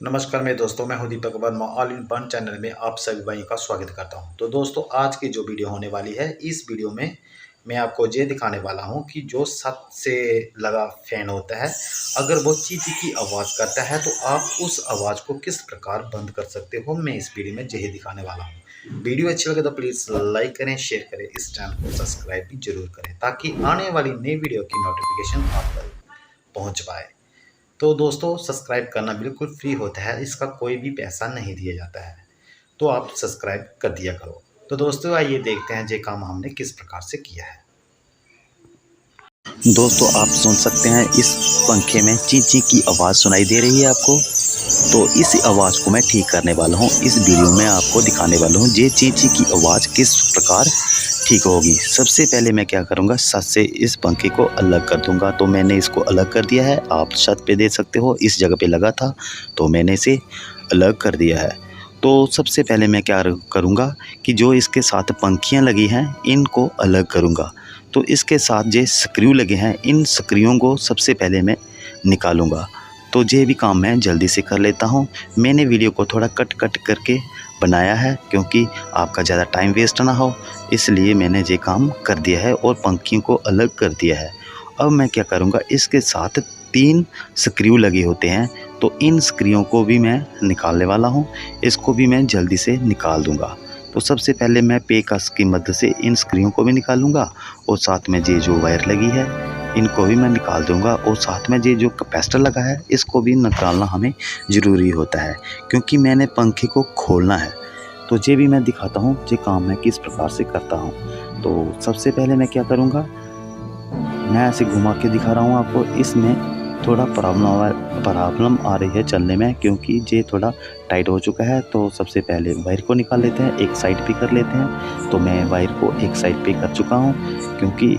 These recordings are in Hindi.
नमस्कार मेरे दोस्तों, मैं हूं Deepak Verma. All in one channel में आप सभी भाइयों का स्वागत करता हूं। तो दोस्तों, आज की जो वीडियो होने वाली है, इस वीडियो में मैं आपको ये दिखाने वाला हूं कि जो छत से लगा फैन होता है, अगर वो ची ची की आवाज़ करता है तो आप उस आवाज़ को किस प्रकार बंद कर सकते हो। मैं इस वीडियो में यही दिखाने वाला हूँ। वीडियो अच्छी लगे तो प्लीज़ लाइक करें, शेयर करें, इस चैनल को सब्सक्राइब भी जरूर करें ताकि आने वाली नई वीडियो की नोटिफिकेशन आप तक पहुँच पाए। तो दोस्तों, सब्सक्राइब करना बिल्कुल फ्री होता है, इसका कोई भी पैसा नहीं दिया जाता है, तो आप सब्सक्राइब कर दिया करो। तो दोस्तों, आइए देखते हैं ये काम हमने किस प्रकार से किया है। दोस्तों, आप सुन सकते हैं इस पंखे में ची ची की आवाज़ सुनाई दे रही है आपको। तो इस आवाज़ को मैं ठीक करने वाला हूँ। इस वीडियो में आपको दिखाने वाला हूँ ये ची ची की आवाज़ किस प्रकार ठीक होगी। सबसे पहले मैं क्या करूँगा, छत से इस पंखे को अलग कर दूँगा। तो मैंने इसको अलग कर दिया है, आप छत पे देख सकते हो। इस जगह पे लगा था तो मैंने इसे अलग कर दिया है। तो सबसे पहले मैं क्या करूँगा कि जो इसके साथ पंखियाँ लगी हैं इनको अलग करूँगा। तो इसके साथ जो स्क्रू लगे हैं, इन स्क्रूओं को सबसे पहले मैं निकालूंगा। तो ये भी काम मैं जल्दी से कर लेता हूँ। मैंने वीडियो को थोड़ा कट करके बनाया है क्योंकि आपका ज़्यादा टाइम वेस्ट ना हो, इसलिए मैंने ये काम कर दिया है और पंखियों को अलग कर दिया है। अब मैं क्या करूँगा, इसके साथ 3 स्क्रू लगे होते हैं, तो इन स्क्रूओं को भी मैं निकालने वाला हूँ। इसको भी मैं जल्दी से निकाल दूँगा। तो सबसे पहले मैं पेकस की मदद से इन स्क्रूओं को भी निकालूंगा और साथ में ये जो वायर लगी है इनको भी मैं निकाल दूंगा, और साथ में ये जो कैपेसिटर लगा है इसको भी निकालना हमें ज़रूरी होता है क्योंकि मैंने पंखे को खोलना है। तो ये भी मैं दिखाता हूँ ये काम मैं किस प्रकार से करता हूँ। तो सबसे पहले मैं क्या करूँगा, मैं ऐसे घुमा के दिखा रहा हूँ आपको। इसमें थोड़ा प्रॉब्लम आ रही है चलने में क्योंकि ये थोड़ा टाइट हो चुका है। तो सबसे पहले वायर को निकाल लेते हैं, एक साइड पे कर लेते हैं। तो मैं वायर को एक साइड पे कर चुका हूँ क्योंकि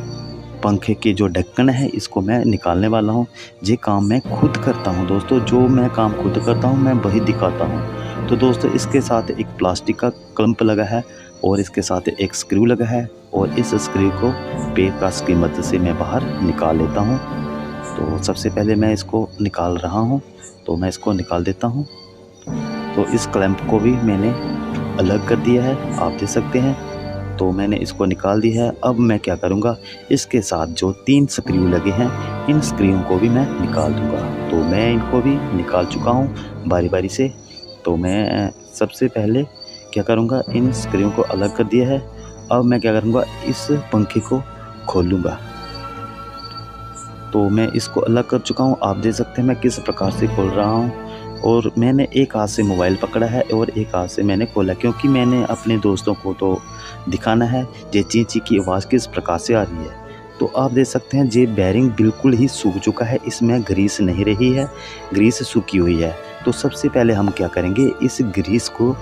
पंखे के जो ढक्कन है इसको मैं निकालने वाला हूँ। ये काम मैं खुद करता हूँ दोस्तों, जो मैं काम खुद करता हूँ मैं वही दिखाता हूँ। तो दोस्तों, इसके साथ एक प्लास्टिक का क्लम्प लगा है और इसके साथ एक स्क्रू लगा है, और इस स्क्रू को पेचकस की मदद से मैं बाहर निकाल लेता हूँ। तो सबसे पहले मैं इसको निकाल रहा हूँ, तो मैं इसको निकाल देता हूँ। तो इस क्लैंप को भी मैंने अलग कर दिया है, आप देख सकते हैं। तो मैंने इसको निकाल दिया है। अब मैं क्या करूँगा, इसके साथ जो 3 स्क्रू लगे हैं इन स्क्रूओं को भी मैं निकाल दूँगा। तो मैं इनको भी निकाल चुका हूँ बारी बारी से। तो मैं सबसे पहले क्या करूँगा, इन स्क्रूओं को अलग कर दिया है। अब मैं क्या करूँगा, इस पंखे को खोलूँगा। तो मैं इसको अलग कर चुका हूँ, आप देख सकते हैं मैं किस प्रकार से खोल रहा हूँ। और मैंने एक हाथ से मोबाइल पकड़ा है और एक हाथ से मैंने खोला क्योंकि मैंने अपने दोस्तों को तो दिखाना है ये ची ची की आवाज़ किस प्रकार से आ रही है। तो आप देख सकते हैं ये बेरिंग बिल्कुल ही सूख चुका है, इसमें ग्रीस नहीं रही है, ग्रीस सूखी हुई है। तो सबसे पहले हम क्या करेंगे, इस ग्रीस को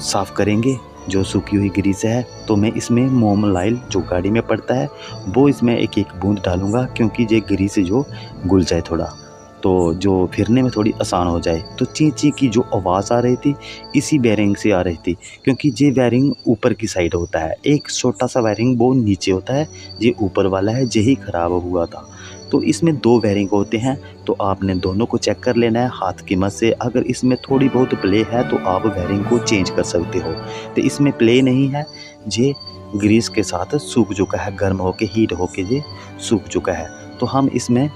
साफ़ करेंगे, जो सूखी हुई ग्रीस है। तो मैं इसमें मोम ऑयल जो गाड़ी में पड़ता है वो इसमें एक एक बूंद डालूंगा क्योंकि ये ग्रीस जो घुल जाए थोड़ा, तो जो फिरने में थोड़ी आसान हो जाए। तो ची ची की जो आवाज़ आ रही थी इसी बेरिंग से आ रही थी क्योंकि ये बेरिंग ऊपर की साइड होता है, एक छोटा सा बेरिंग वो नीचे होता है, ये ऊपर वाला है, यही ख़राब हुआ था। तो इसमें 2 बेरिंग होते हैं, तो आपने दोनों को चेक कर लेना है हाथ की मदद से। अगर इसमें थोड़ी बहुत प्ले है तो आप बेरिंग को चेंज कर सकते हो। तो इसमें प्ले नहीं है, ये ग्रीस के साथ सूख चुका है, गर्म होके हीट होके ये सूख चुका है। तो हम इसमें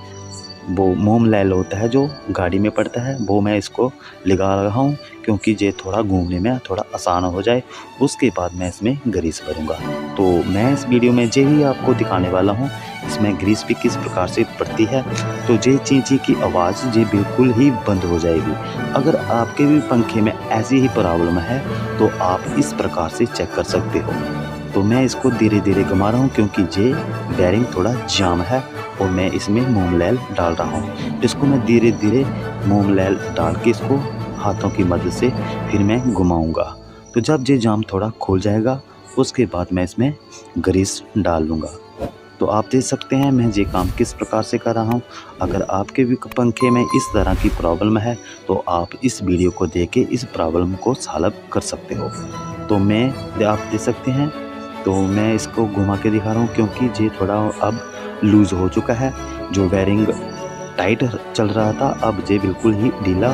वो मोम ऑयल होता है जो गाड़ी में पड़ता है वो मैं इसको लगा रहा हूँ क्योंकि ये थोड़ा घूमने में थोड़ा आसान हो जाए। उसके बाद मैं इसमें ग्रीस भरूँगा। तो मैं इस वीडियो में यही आपको दिखाने वाला हूँ, इसमें ग्रीस भी किस प्रकार से पड़ती है। तो ये ची ची की आवाज़ ये बिल्कुल ही बंद हो जाएगी। अगर आपके भी पंखे में ऐसी ही प्रॉब्लम है तो आप इस प्रकार से चेक कर सकते हो। तो मैं इसको धीरे धीरे घुमा रहा हूँ क्योंकि ये बेरिंग थोड़ा जाम है और मैं इसमें मोम ऑयल डाल रहा हूँ। इसको मैं धीरे धीरे मोम ऑयल डाल के इसको हाथों की मदद से फिर मैं घुमाऊँगा। तो जब ये जाम थोड़ा खुल जाएगा उसके बाद मैं इसमें ग्रीस डाल लूँगा। तो आप देख सकते हैं मैं ये काम किस प्रकार से कर रहा हूँ। अगर आपके भी पंखे में इस तरह की प्रॉब्लम है तो आप इस वीडियो को देख के इस प्रॉब्लम को सॉल्व कर सकते हो। तो आप देख सकते हैं, तो मैं इसको घुमा के दिखा रहा हूँ क्योंकि ये थोड़ा अब लूज़ हो चुका है। जो बेरिंग टाइट चल रहा था अब ये बिल्कुल ही ढीला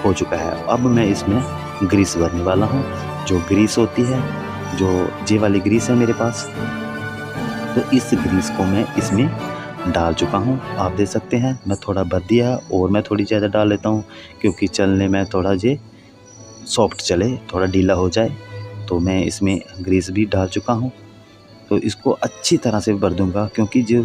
हो चुका है। अब मैं इसमें ग्रीस भरने वाला हूँ। जो ग्रीस होती है, जो ये वाली ग्रीस है मेरे पास, तो इस ग्रीस को मैं इसमें डाल चुका हूँ। आप देख सकते हैं मैं थोड़ा भर दिया है और मैं थोड़ी ज़्यादा डाल लेता हूँ क्योंकि चलने में थोड़ा ये सॉफ्ट चले, थोड़ा ढीला हो जाए। तो मैं इसमें ग्रीस भी डाल चुका हूँ। तो इसको अच्छी तरह से भर दूँगा क्योंकि जो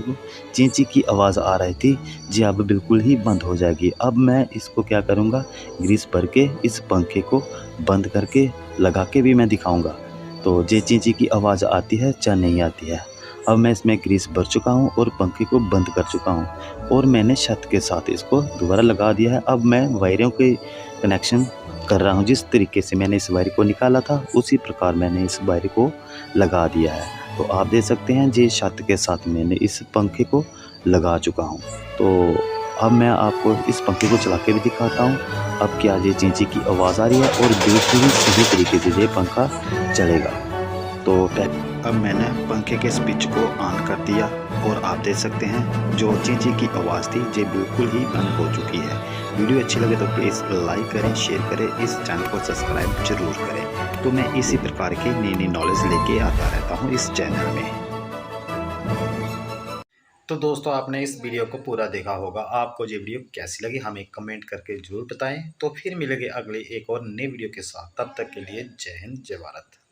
चीं-चीं की आवाज़ आ रही थी, जी अब बिल्कुल ही बंद हो जाएगी। अब मैं इसको क्या करूँगा, ग्रीस भर के इस पंखे को बंद करके लगा के भी मैं दिखाऊँगा। तो ये चीं-चीं की आवाज़ आती है या नहीं आती है। अब मैं इसमें ग्रीस भर चुका हूँ और पंखे को बंद कर चुका हूँ और मैंने छत के साथ इसको दोबारा लगा दिया है। अब मैं वायरों के कनेक्शन कर रहा हूँ। जिस तरीके से मैंने इस वायर को निकाला था, उसी प्रकार मैंने इस वायर को लगा दिया है। तो आप देख सकते हैं ये छत के साथ मैंने इस पंखे को लगा चुका हूँ। तो अब मैं आपको इस पंखे को चला के भी दिखाता हूँ। अब क्या ये चीं-चीं की आवाज़ आ रही है और बिल्कुल ही सही तरीके से ये पंखा चलेगा। तो अब मैंने पंखे के स्विच को ऑन कर दिया और आप देख सकते हैं जो चीं-चीं की आवाज़ थी ये बिल्कुल ही बंद हो चुकी है। वीडियो अच्छी लगे तो प्लीज़ लाइक करें, शेयर करें, इस चैनल को सब्सक्राइब जरूर करें। तो मैं इसी प्रकार की नई नॉलेज लेके आता रहता हूँ इस चैनल में। तो दोस्तों आपने इस वीडियो को पूरा देखा होगा। आपको ये वीडियो कैसी लगी हमें कमेंट करके ज़रूर बताएं। तो फिर मिलेंगे अगले एक और नए वीडियो के साथ। तब तक के लिए जय हिंद, जय भारत।